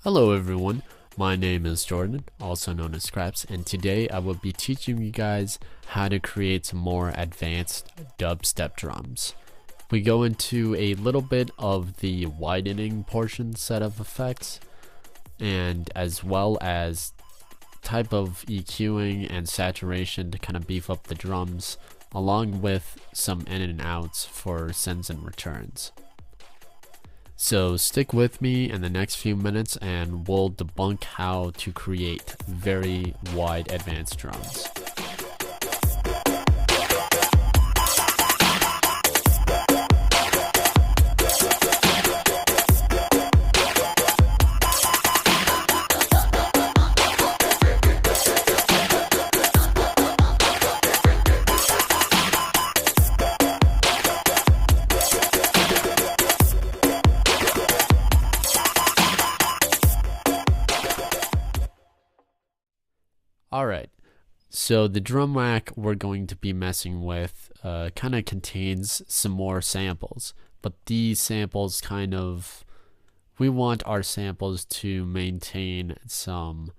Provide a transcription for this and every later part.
Hello everyone, my name is Jordan, also known as Scraps, and today I will be teaching you guys how to create some more advanced dubstep drums. We go into a little bit of the widening portion set of effects, and as well as type of EQing and saturation to kind of beef up the drums, along with some in and outs for sends and returns. So stick with me in the next few minutes and we'll debunk how to create very wide advanced drums. Alright, so the drum rack we're going to be messing with kind of contains some more samples, but these samples we want our samples to maintain some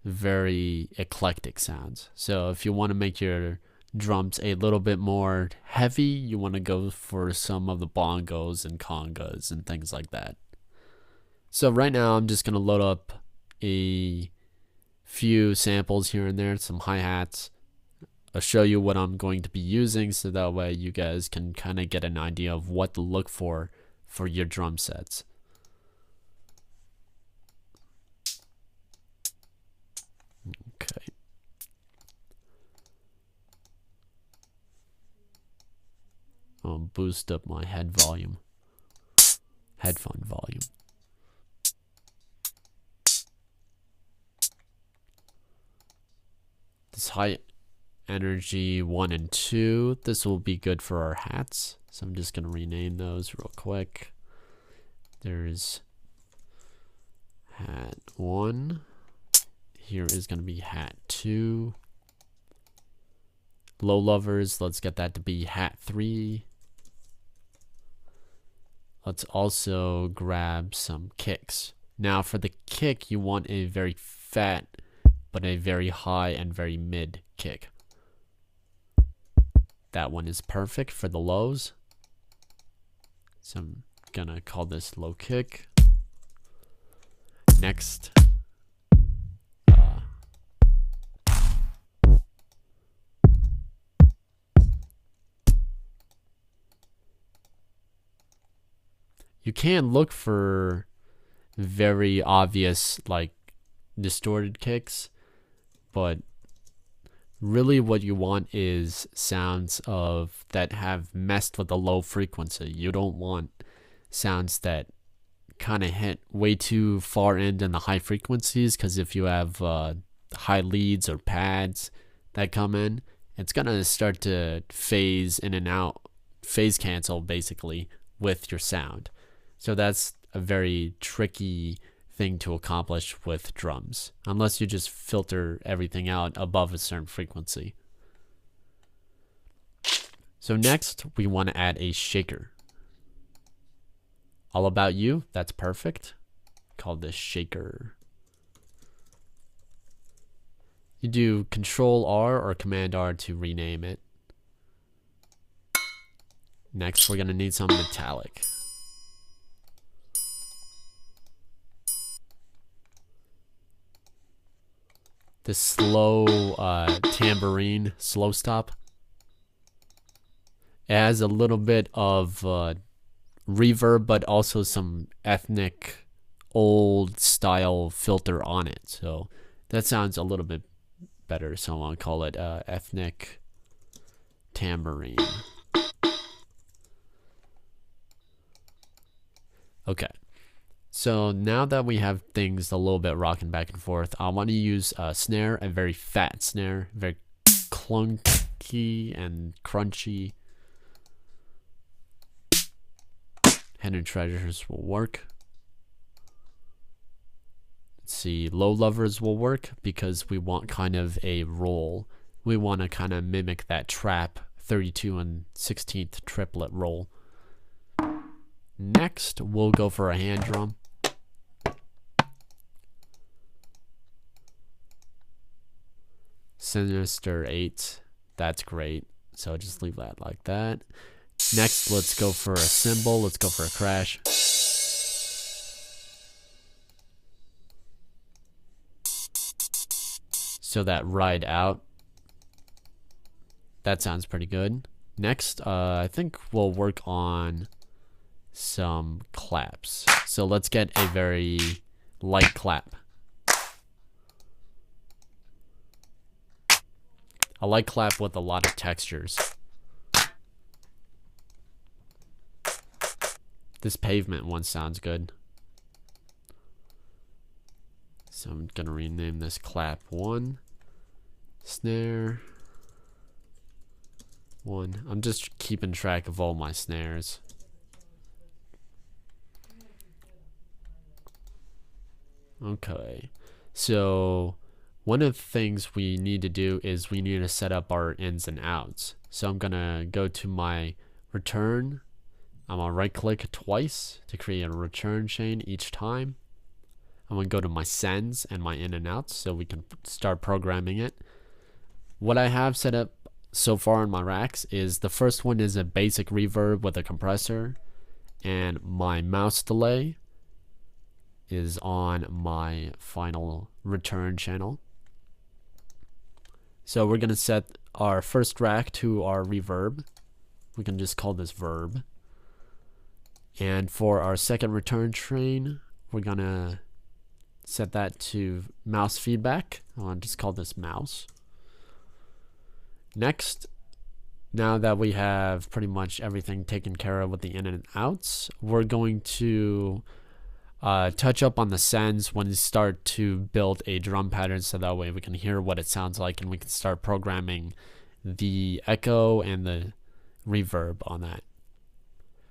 very eclectic sounds. So if you want to make your drums a little bit more heavy, you want to go for some of the bongos and congas and things like that. So right now I'm just going to load up a few samples here and there, some hi-hats. I'll show you what I'm going to be using so that way you guys can kind of get an idea of what to look for your drum sets. Okay. I'll boost up my headphone volume. This high energy 1 and 2, this will be good for our hats. So I'm just going to rename those real quick. There's hat 1. Here is going to be hat 2. Low lovers, let's get that to be hat 3. Let's also grab some kicks. Now for the kick, you want a very fat but a very high and very mid kick. That one is perfect for the lows. So I'm gonna call this low kick. Next, you can look for very obvious like distorted kicks, but really what you want is sounds that have messed with the low frequency. You don't want sounds that kind of hit way too far in the high frequencies, because if you have high leads or pads that come in, it's gonna start to phase in and out, phase cancel basically with your sound. So that's a very tricky thing to accomplish with drums, unless you just filter everything out above a certain frequency. So next, we want to add a shaker. All About You, that's perfect. Call this shaker. You do Control R or Command R to rename it. Next, we're going to need some metallic. The slow tambourine slow stop. It has a little bit of reverb, but also some ethnic old style filter on it. So that sounds a little bit better. So I'll call it ethnic tambourine. Okay. So now that we have things a little bit rocking back and forth, I want to use a snare, a very fat snare, very clunky and crunchy. Hidden Treasures will work. Let's see, Low Lovers will work because we want kind of a roll. We want to kind of mimic that trap 32 and 16th triplet roll. Next, we'll go for a hand drum. Sinister 8. That's great. So just leave that like that. Next, let's go for a cymbal. Let's go for a crash. So that ride out. That sounds pretty good. Next, I think we'll work on some claps. So let's get a very light clap. A light clap with a lot of textures. This pavement one sounds good. So I'm gonna rename this clap 1. Snare 1. I'm just keeping track of all my snares. Okay, so one of the things we need to do is we need to set up our ins and outs. So I'm gonna go to my return. I'm gonna right click twice to create a return chain each time. I'm gonna go to my sends and my in and outs so we can start programming it. What I have set up so far in my racks is the first one is a basic reverb with a compressor, and my mouse delay is on my final return channel. So we're gonna set our first rack to our reverb. We can just call this verb. And for our second return train, we're gonna set that to mouse feedback. I'll just call this mouse. Next, now that we have pretty much everything taken care of with the in and outs, we're going to touch up on the sends when we start to build a drum pattern, so that way we can hear what it sounds like and we can start programming the echo and the reverb on that.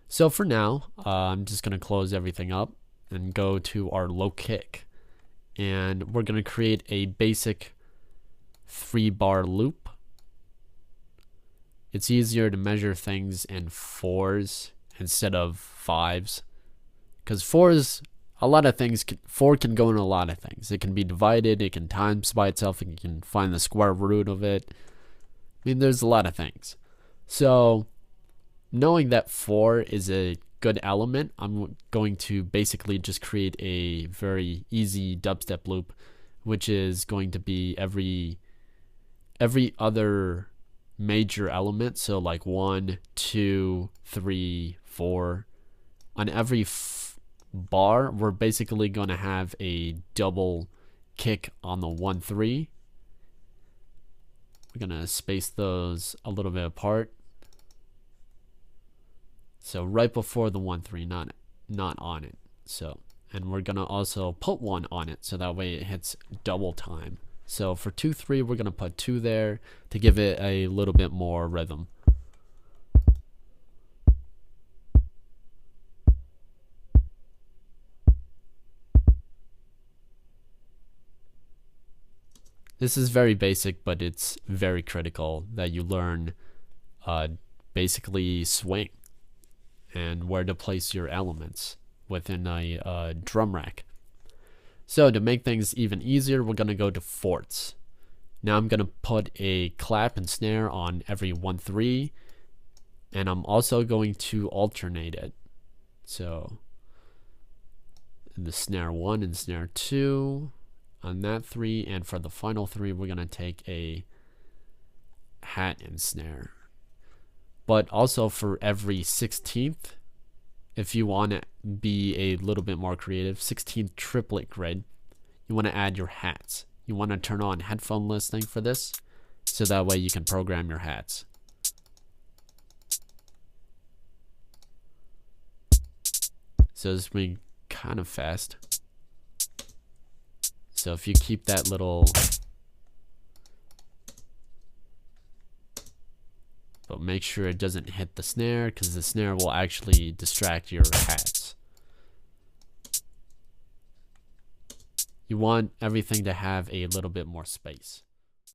So for now, I'm just going to close everything up and go to our low kick. And we're going to create a basic 3-bar loop. It's easier to measure things in 4s instead of 5s. Because 4s, a lot of things, 4 can go in a lot of things. It can be divided, it can times by itself, and you can find the square root of it. I mean, there's a lot of things. So, knowing that 4 is a good element, I'm going to basically just create a very easy dubstep loop, which is going to be every other major element. So like 1, 2, 3, 4. On every bar, we're basically going to have a double kick on the 1, 3. We're going to space those a little bit apart. So right before the 1, 3, not on it. So, and we're gonna also put 1 on it, so that way it hits double time. So for 2, 3, we're gonna put 2 there to give it a little bit more rhythm. This is very basic, but it's very critical that you learn basically swing and where to place your elements within a drum rack. So to make things even easier, we're going to go to fourths. Now I'm going to put a clap and snare on every 1, 3, and I'm also going to alternate it. So the snare 1 and snare 2 on that 3, and for the final 3 we're going to take a hat and snare. But also for every 16th, if you want to be a little bit more creative, 16th triplet grid, you want to add your hats. You want to turn on headphone listening for this, so that way you can program your hats. So this is being kind of fast. So if you keep that little, but make sure it doesn't hit the snare, because the snare will actually distract your hats. You want everything to have a little bit more space.